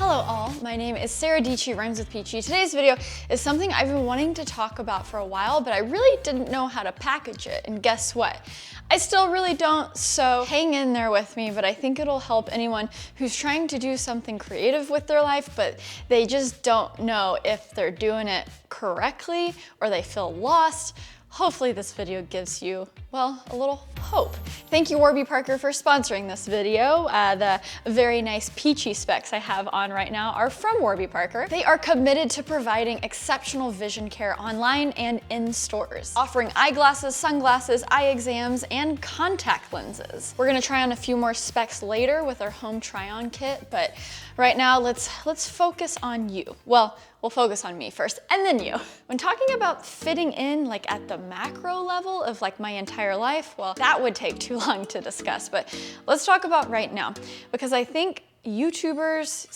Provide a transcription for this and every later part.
Hello all, my name is Sara Dietschy, rhymes with peachy. Today's video is something I've been wanting to talk about for a while, but I really didn't know how to package it, and guess what? I still really don't, so hang in there with me, but I think it'll help anyone who's trying to do something creative with their life, but they just don't know if they're doing it correctly or they feel lost. Hopefully this video gives you, well, a little hope. Thank you, Warby Parker, for sponsoring this video. The very nice peachy specs I have on right now are from Warby Parker. They are committed to providing exceptional vision care online and in stores, offering eyeglasses, sunglasses, eye exams, and contact lenses. We're gonna try on a few more specs later with our home try-on kit, but right now let's focus on you. Well, we'll focus on me first, and then you. When talking about fitting in, like at the macro level of like my entire life, well, that would take too long to discuss, but let's talk about right now, because I think YouTubers /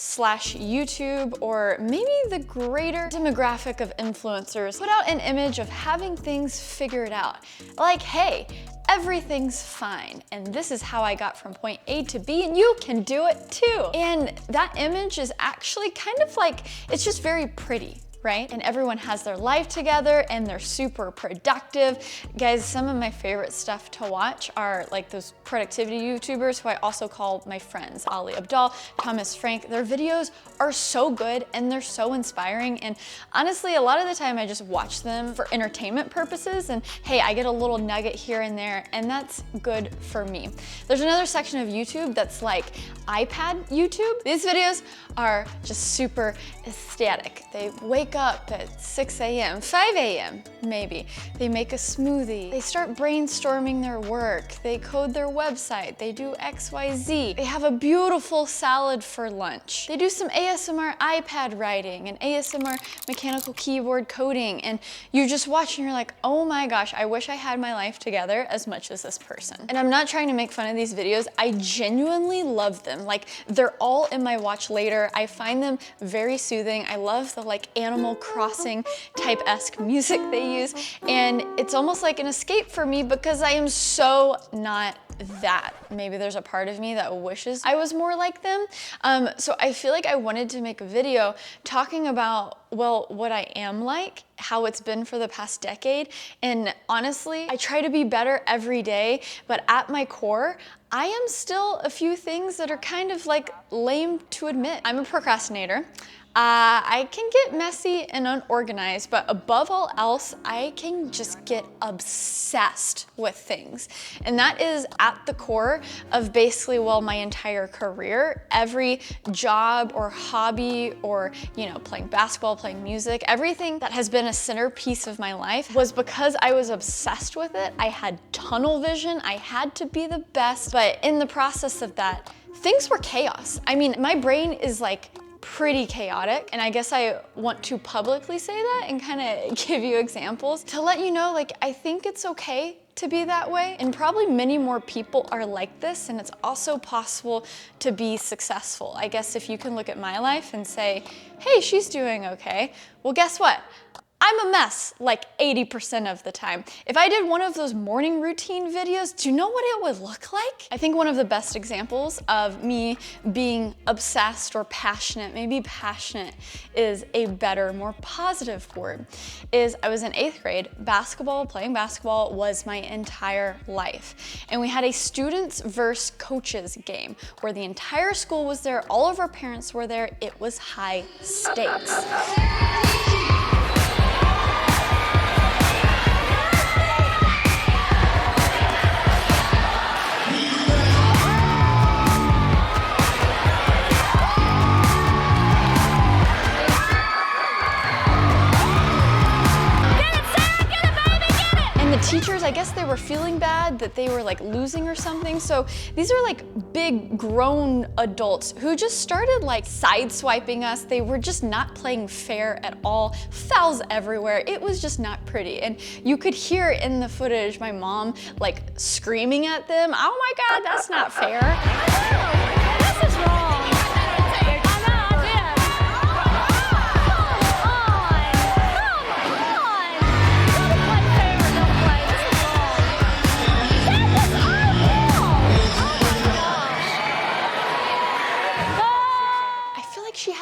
YouTube, or maybe the greater demographic of influencers, put out an image of having things figured out. Like, hey, everything's fine, and this is how I got from point A to B, and you can do it too. And that image is actually kind of like, it's just very pretty, right? And everyone has their life together and they're super productive. Guys, some of my favorite stuff to watch are like those productivity YouTubers who I also call my friends, Ali Abdal, Thomas Frank. Their videos are so good and they're so inspiring. And honestly, a lot of the time I just watch them for entertainment purposes, and hey, I get a little nugget here and there, and that's good for me. There's another section of YouTube that's like iPad YouTube. These videos are just super ecstatic. They wake up at 6 a.m., 5 a.m. maybe. They make a smoothie. They start brainstorming their work. They code their website. They do XYZ. They have a beautiful salad for lunch. They do some ASMR iPad writing and ASMR mechanical keyboard coding, and you just watch and you're like, oh my gosh, I wish I had my life together as much as this person. And I'm not trying to make fun of these videos. I genuinely love them. Like, they're all in my watch later. I find them very soothing. I love the like Animal Crossing type-esque music they use, and it's almost like an escape for me because I am so not that. Maybe there's a part of me that wishes I was more like them. So I feel like I wanted to make a video talking about, well, what I am like, how it's been for the past decade, and honestly, I try to be better every day, but at my core, I am still a few things that are kind of like lame to admit. I'm a procrastinator. I can get messy and unorganized, but above all else, I can just get obsessed with things. And that is at the core of basically, well, my entire career. Every job or hobby or, you know, playing basketball, playing music, everything that has been a centerpiece of my life was because I was obsessed with it. I had tunnel vision. I had to be the best, but in the process of that, things were chaos. I mean, my brain is like pretty chaotic, and I guess I want to publicly say that and kind of give you examples to let you know, like, I think it's okay to be that way, and probably many more people are like this, and it's also possible to be successful. I guess if you can look at my life and say, hey, she's doing okay, well, guess what? I'm a mess like 80% of the time. If I did one of those morning routine videos, do you know what it would look like? I think one of the best examples of me being obsessed or passionate, maybe passionate is a better, more positive word, is I was in 8th grade. Playing basketball was my entire life. And we had a students versus coaches game where the entire school was there, all of our parents were there, it was high stakes. Teachers, I guess they were feeling bad that they were like losing or something. So these are like big grown adults who just started like sideswiping us. They were just not playing fair at all. Fouls everywhere. It was just not pretty. And you could hear in the footage my mom like screaming at them, oh my God, that's not fair. This is wrong.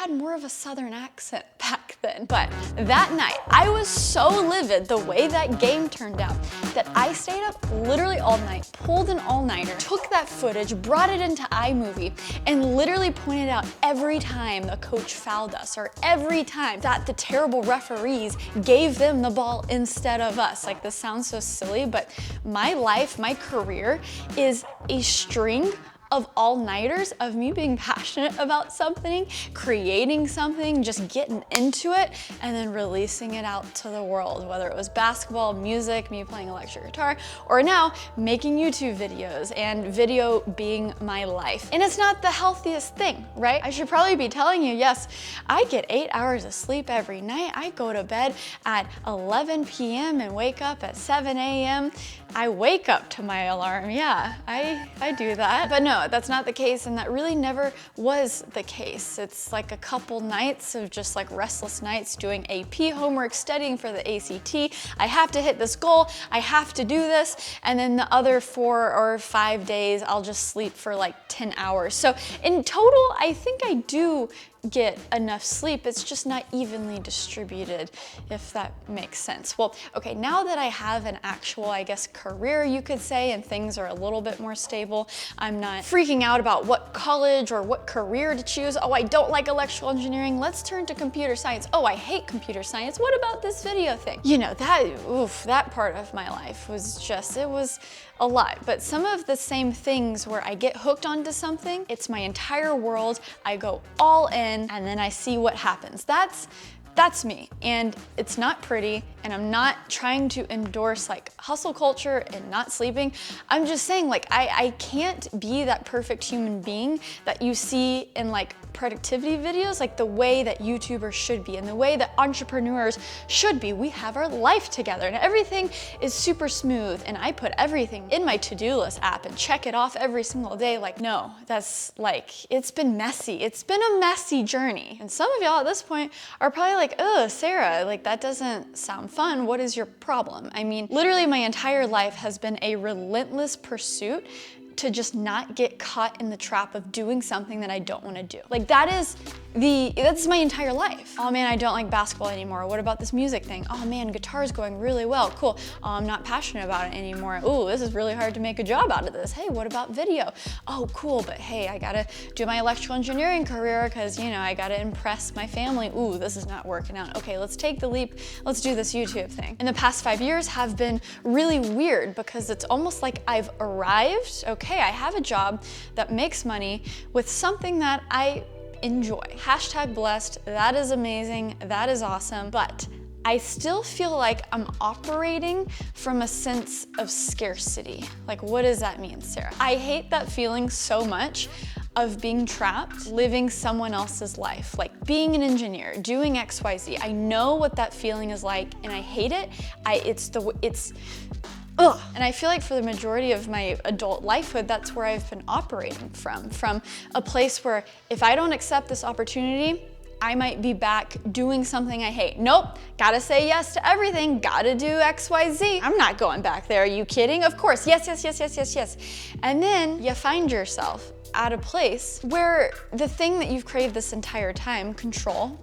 had more of a Southern accent back then. But that night, I was so livid the way that game turned out that I stayed up literally all night, pulled an all-nighter, took that footage, brought it into iMovie, and literally pointed out every time the coach fouled us, or every time that the terrible referees gave them the ball instead of us. Like, this sounds so silly, but my life, my career is a string of all-nighters of me being passionate about something, creating something, just getting into it, and then releasing it out to the world, whether it was basketball, music, me playing electric guitar, or now making YouTube videos and video being my life. And it's not the healthiest thing, right? I should probably be telling you, yes, I get 8 hours of sleep every night. I go to bed at 11 p.m. and wake up at 7 a.m. I wake up to my alarm, yeah, I do that. But no, that's not the case, and that really never was the case. It's like a couple nights of just like restless nights doing AP homework, studying for the ACT. I have to hit this goal, I have to do this, and then the other 4 or 5 days, I'll just sleep for like 10 hours. So in total, I think I do get enough sleep. It's just not evenly distributed, if that makes sense. Well, okay, now that I have an actual, I guess, career, you could say, and things are a little bit more stable, I'm not freaking out about what college or what career to choose. Oh, I don't like electrical engineering. Let's turn to computer science. Oh, I hate computer science. What about this video thing? You know, that part of my life was just, it was a lot. But some of the same things where I get hooked onto something, it's my entire world, I go all in, and then I see what happens. That's me, and it's not pretty, and I'm not trying to endorse like hustle culture and not sleeping. I'm just saying, like, I can't be that perfect human being that you see in like productivity videos, like the way that YouTubers should be and the way that entrepreneurs should be. We have our life together and everything is super smooth, and I put everything in my to-do list app and check it off every single day. Like, no, that's like, it's been messy. It's been a messy journey. And some of y'all at this point are probably like, oh, Sarah, like that doesn't sound fun. What is your problem? I mean, literally my entire life has been a relentless pursuit to just not get caught in the trap of doing something that I don't want to do. Like that's my entire life. Oh man, I don't like basketball anymore. What about this music thing? Oh man, guitar's going really well. Cool. Oh, I'm not passionate about it anymore. Ooh, this is really hard to make a job out of this. Hey, what about video? Oh, cool, but hey, I gotta do my electrical engineering career because, you know, I gotta impress my family. Ooh, this is not working out. Okay, let's take the leap. Let's do this YouTube thing. And the past 5 years have been really weird because it's almost like I've arrived. Okay, I have a job that makes money with something that I enjoy. Hashtag blessed, that is amazing, that is awesome, but I still feel like I'm operating from a sense of scarcity. Like, what does that mean, Sarah? I hate that feeling so much of being trapped, living someone else's life, like being an engineer, doing XYZ. I know what that feeling is like, and I hate it. And I feel like for the majority of my adult lifehood, that's where I've been operating from a place where if I don't accept this opportunity, I might be back doing something I hate. Nope, gotta say yes to everything, gotta do XYZ. I'm not going back there, are you kidding? Of course, yes. And then you find yourself at a place where the thing that you've craved this entire time, control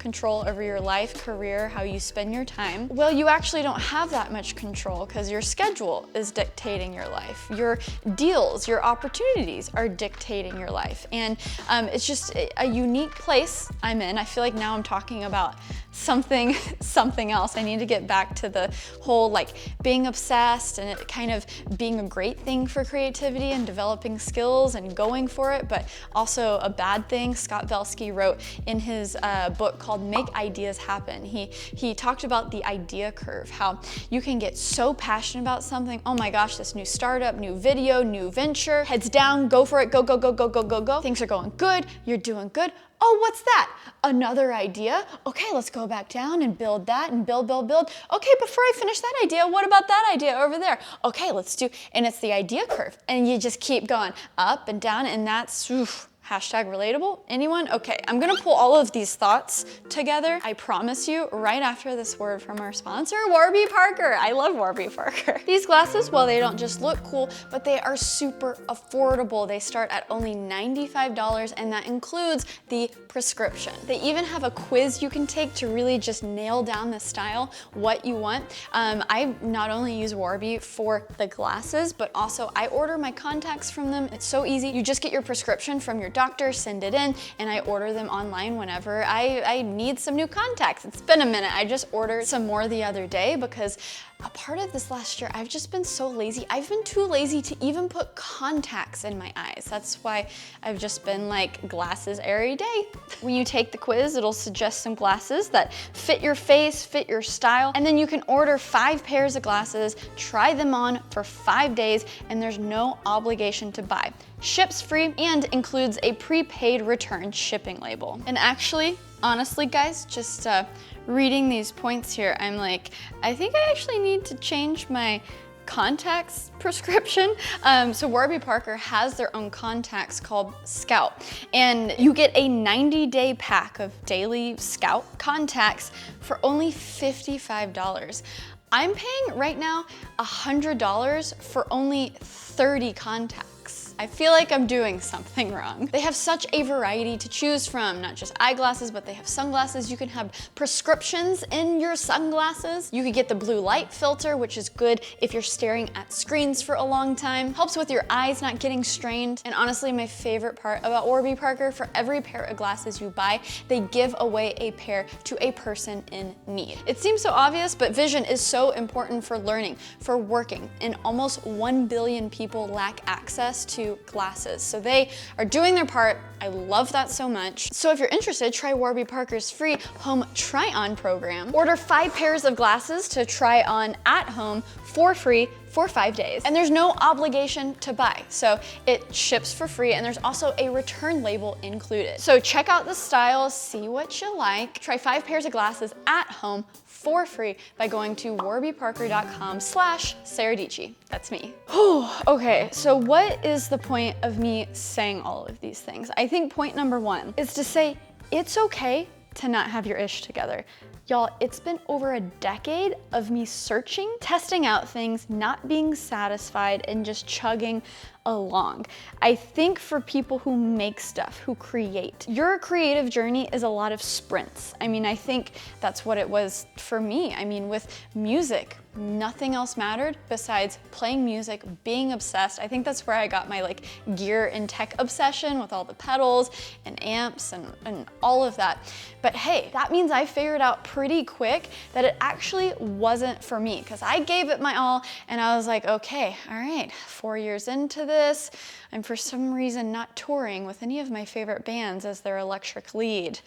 over your life, career, how you spend your time, well, you actually don't have that much control because your schedule is dictating your life. Your deals, your opportunities are dictating your life. And it's just a unique place I'm in. I feel like now I'm talking about something else. I need to get back to the whole like being obsessed and it kind of being a great thing for creativity and developing skills and going for it, but also a bad thing. Scott Belsky wrote in his book called Make Ideas Happen. He talked about the idea curve, how you can get so passionate about something. Oh my gosh, this new startup, new video, new venture, heads down, go for it, go. Things are going good, you're doing good. Oh, what's that? Another idea? Okay, let's go back down and build that and build. Okay, before I finish that idea, what about that idea over there? Okay, let's do, and it's the idea curve. And you just keep going up and down, and that's Hashtag relatable? Anyone? Okay, I'm gonna pull all of these thoughts together, I promise you, right after this word from our sponsor, Warby Parker. I love Warby Parker. These glasses, well, they don't just look cool, but they are super affordable. They start at only $95, and that includes the prescription. They even have a quiz you can take to really just nail down the style, what you want. I not only use Warby for the glasses, but also I order my contacts from them. It's so easy. You just get your prescription from your doctor, send it in, and I order them online whenever I need some new contacts. It's been a minute. I just ordered some more the other day because a part of this last year, I've just been so lazy. I've been too lazy to even put contacts in my eyes. That's why I've just been like glasses every day. When you take the quiz, it'll suggest some glasses that fit your face, fit your style, and then you can order 5 pairs of glasses, try them on for 5 days, and there's no obligation to buy. Ships free and includes a prepaid return shipping label. And actually, honestly guys, just reading these points here, I'm like, I think I actually need to change my contacts prescription. So Warby Parker has their own contacts called Scout, and you get a 90-day pack of daily Scout contacts for only $55. I'm paying right now $100 for only 30 contacts. I feel like I'm doing something wrong. They have such a variety to choose from, not just eyeglasses, but they have sunglasses. You can have prescriptions in your sunglasses. You could get the blue light filter, which is good if you're staring at screens for a long time. Helps with your eyes not getting strained. And honestly, my favorite part about Warby Parker, for every pair of glasses you buy, they give away a pair to a person in need. It seems so obvious, but vision is so important for learning, for working, and almost 1 billion people lack access to glasses. So they are doing their part. I love that so much. So if you're interested, try Warby Parker's free home try-on program. Order 5 pairs of glasses to try on at home for free for 5 days. And there's no obligation to buy. So it ships for free, and there's also a return label included. So check out the styles, see what you like. Try 5 pairs of glasses at home for free by going to warbyparker.com/Sara Dietschy. That's me. Okay, so what is the point of me saying all of these things? I think point number 1 is to say it's okay to not have your ish together. Y'all, it's been over a decade of me searching, testing out things, not being satisfied, and just chugging along. I think for people who make stuff, who create, your creative journey is a lot of sprints. I mean, I think that's what it was for me. I mean, with music, nothing else mattered besides playing music, being obsessed. I think that's where I got my like gear and tech obsession with all the pedals and amps and all of that. But hey, that means I figured out pretty quick that it actually wasn't for me, because I gave it my all and I was like, okay, all right, 4 years into this, I'm for some reason not touring with any of my favorite bands as their electric lead.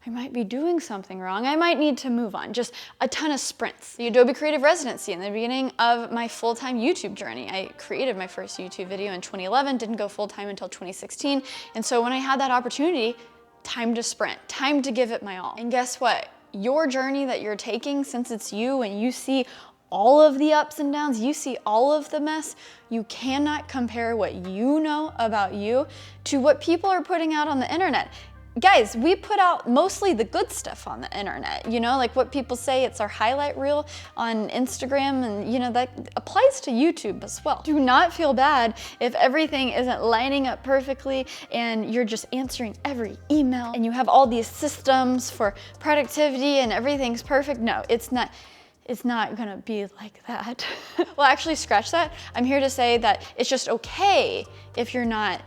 I might be doing something wrong. I might need to move on. Just a ton of sprints. The Adobe Creative Residency in the beginning of my full-time YouTube journey. I created my first YouTube video in 2011, didn't go full-time until 2016. And so when I had that opportunity, time to sprint, time to give it my all. And guess what? Your journey that you're taking, since it's you and you see all of the ups and downs, you see all of the mess, you cannot compare what you know about you to what people are putting out on the internet. Guys, we put out mostly the good stuff on the internet, you know, like what people say, it's our highlight reel on Instagram, and you know, that applies to YouTube as well. Do not feel bad if everything isn't lining up perfectly and you're just answering every email and you have all these systems for productivity and everything's perfect. No, it's not. It's not gonna be like that. Well, actually, scratch that. I'm here to say that it's just okay if you're not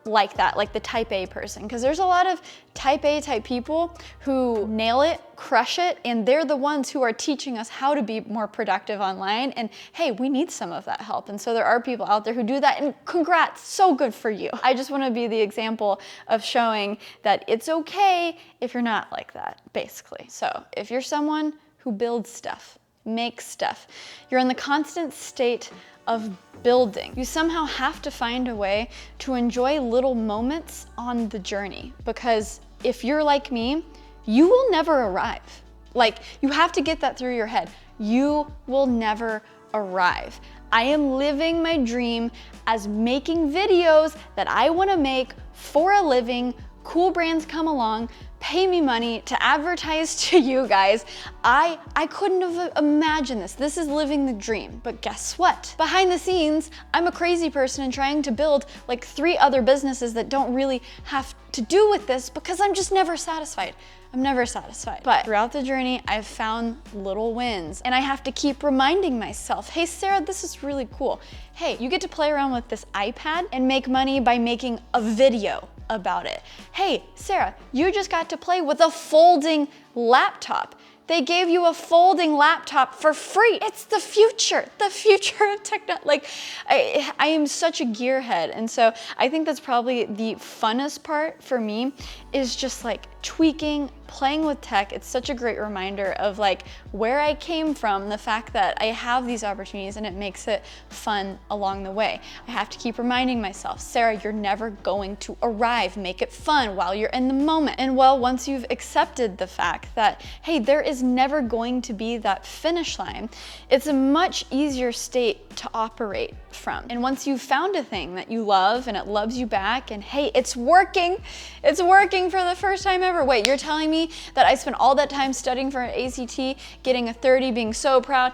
like that, like the type A person, because there's a lot of type A type people who nail it, crush it, and they're the ones who are teaching us how to be more productive online. And hey, we need some of that help. And so there are people out there who do that, and congrats, so good for you. I just want to be the example of showing that it's okay if you're not like that, basically. So if you're someone who builds stuff, makes stuff, you're in the constant state of building, you somehow have to find a way to enjoy little moments on the journey, because if you're like me, you will never arrive. Like, you have to get that through your head. You will never arrive. I am living my dream as making videos that I want to make for a living. Cool brands come along, pay me money to advertise to you guys. I couldn't have imagined this. This is living the dream. But guess what? Behind the scenes, I'm a crazy person and trying to build like 3 other businesses that don't really have to do with this because I'm just never satisfied. I'm never satisfied. But throughout the journey, I've found little wins, and I have to keep reminding myself, hey, Sarah, this is really cool. Hey, you get to play around with this iPad and make money by making a video about it. Hey, Sarah, you just got to play with a folding laptop. They gave you a folding laptop for free. It's the future of technology. Like, I am such a gearhead. And so I think that's probably the funnest part for me, is just like tweaking, playing with tech. It's such a great reminder of like where I came from, the fact that I have these opportunities, and it makes it fun along the way. I have to keep reminding myself, Sarah, you're never going to arrive. Make it fun while you're in the moment. And well, once you've accepted the fact that, hey, there is never going to be that finish line, it's a much easier state to operate from. And once you've found a thing that you love and it loves you back, and hey, it's working for the first time ever. Wait, you're telling me that I spent all that time studying for an ACT, getting a 30, being so proud,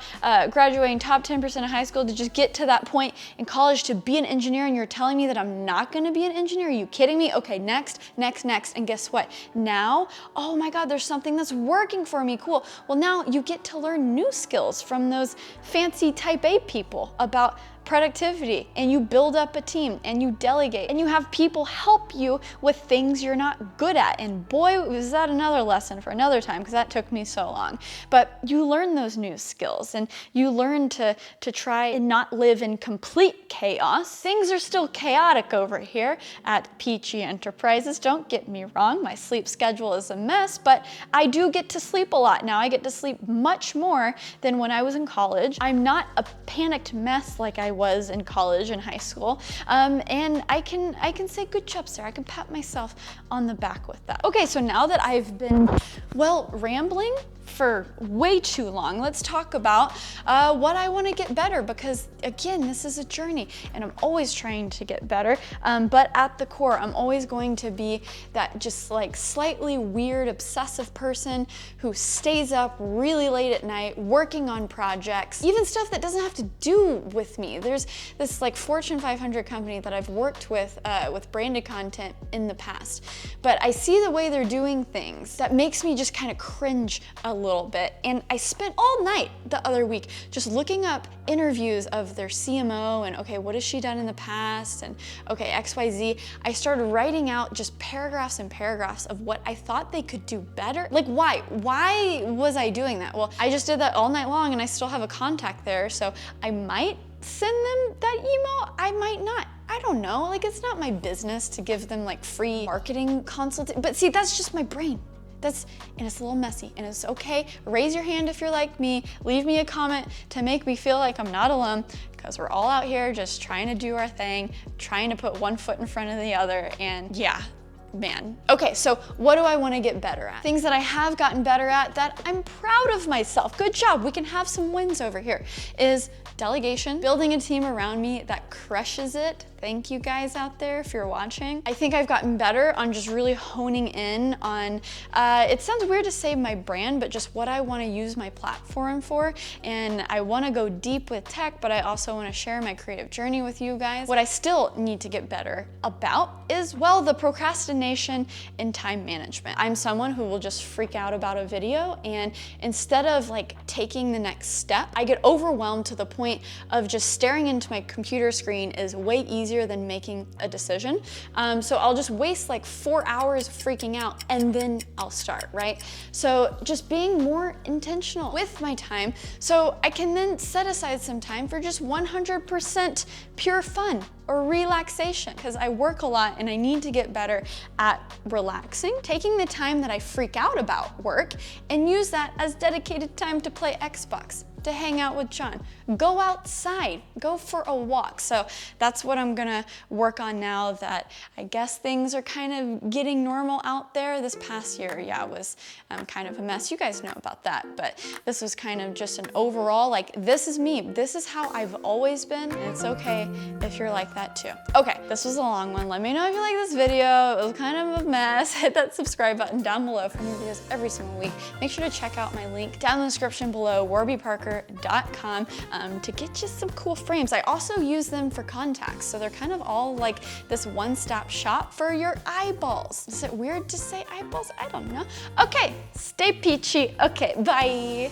graduating top 10% of high school to just get to that point in college to be an engineer, and you're telling me that I'm not gonna be an engineer? Are you kidding me? Okay, next. And guess what? Now, oh my God, there's something that's working for me, cool. Well, now you get to learn new skills from those fancy type A people about productivity, and you build up a team, and you delegate, and you have people help you with things you're not good at. And boy, was that another lesson for another time, because that took me so long. But you learn those new skills, and you learn to try and not live in complete chaos. Things are still chaotic over here at Peachy Enterprises, don't get me wrong. My sleep schedule is a mess, but I do get to sleep a lot now. I get to sleep much more than when I was in college. I'm not a panicked mess like I was in college and high school, and I can say good job, Sarah. I can pat myself on the back with that. Okay, so now that I've been, well, rambling for way too long, let's talk about what I want to get better, because again, this is a journey and I'm always trying to get better, but at the core, I'm always going to be that just like slightly weird, obsessive person who stays up really late at night working on projects, even stuff that doesn't have to do with me. There's this like Fortune 500 company that I've worked with branded content in the past, but I see the way they're doing things that makes me just kind of cringe a little bit. And I spent all night the other week just looking up interviews of their CMO, and okay, what has she done in the past, and okay, XYZ. I started writing out just paragraphs and paragraphs of what I thought they could do better. Like, why was I doing that? Well, I just did that all night long, and I still have a contact there, so I might send them that email, I might not. I don't know, like, it's not my business to give them like free marketing consulting, but see, that's just my brain. And it's a little messy, and it's okay. Raise your hand if you're like me. Leave me a comment to make me feel like I'm not alone, because we're all out here just trying to do our thing, trying to put one foot in front of the other, and yeah, man. Okay, so what do I want to get better at? Things that I have gotten better at that I'm proud of myself. Good job, we can have some wins over here. Is delegation, building a team around me that crushes it. Thank you guys out there if you're watching. I think I've gotten better on just really honing in on, it sounds weird to say my brand, but just what I want to use my platform for. And I want to go deep with tech, but I also want to share my creative journey with you guys. What I still need to get better about is, well, the procrastination and time management. I'm someone who will just freak out about a video, and instead of like taking the next step, I get overwhelmed to the point of just staring into my computer screen is way easier than making a decision. So I'll just waste like 4 hours freaking out, and then I'll start, right? So just being more intentional with my time, so I can then set aside some time for just 100% pure fun or relaxation, because I work a lot and I need to get better at relaxing. Taking the time that I freak out about work and use that as dedicated time to play Xbox. to hang out with John. Go outside, go for a walk. So that's what I'm gonna work on now that I guess things are kind of getting normal out there. This past year, yeah, was kind of a mess. You guys know about that, but this was kind of just an overall, like, this is me. This is how I've always been, and it's okay if you're like that too. Okay, this was a long one. Let me know if you like this video. It was kind of a mess. Hit that subscribe button down below for new videos every single week. Make sure to check out my link down in the description below, warbyparker.com, to get you some cool frames. I also use them for contacts, so they're kind of all like this one-stop shop for your eyeballs. Is it weird to say eyeballs? I don't know. Okay, stay peachy. Okay, bye.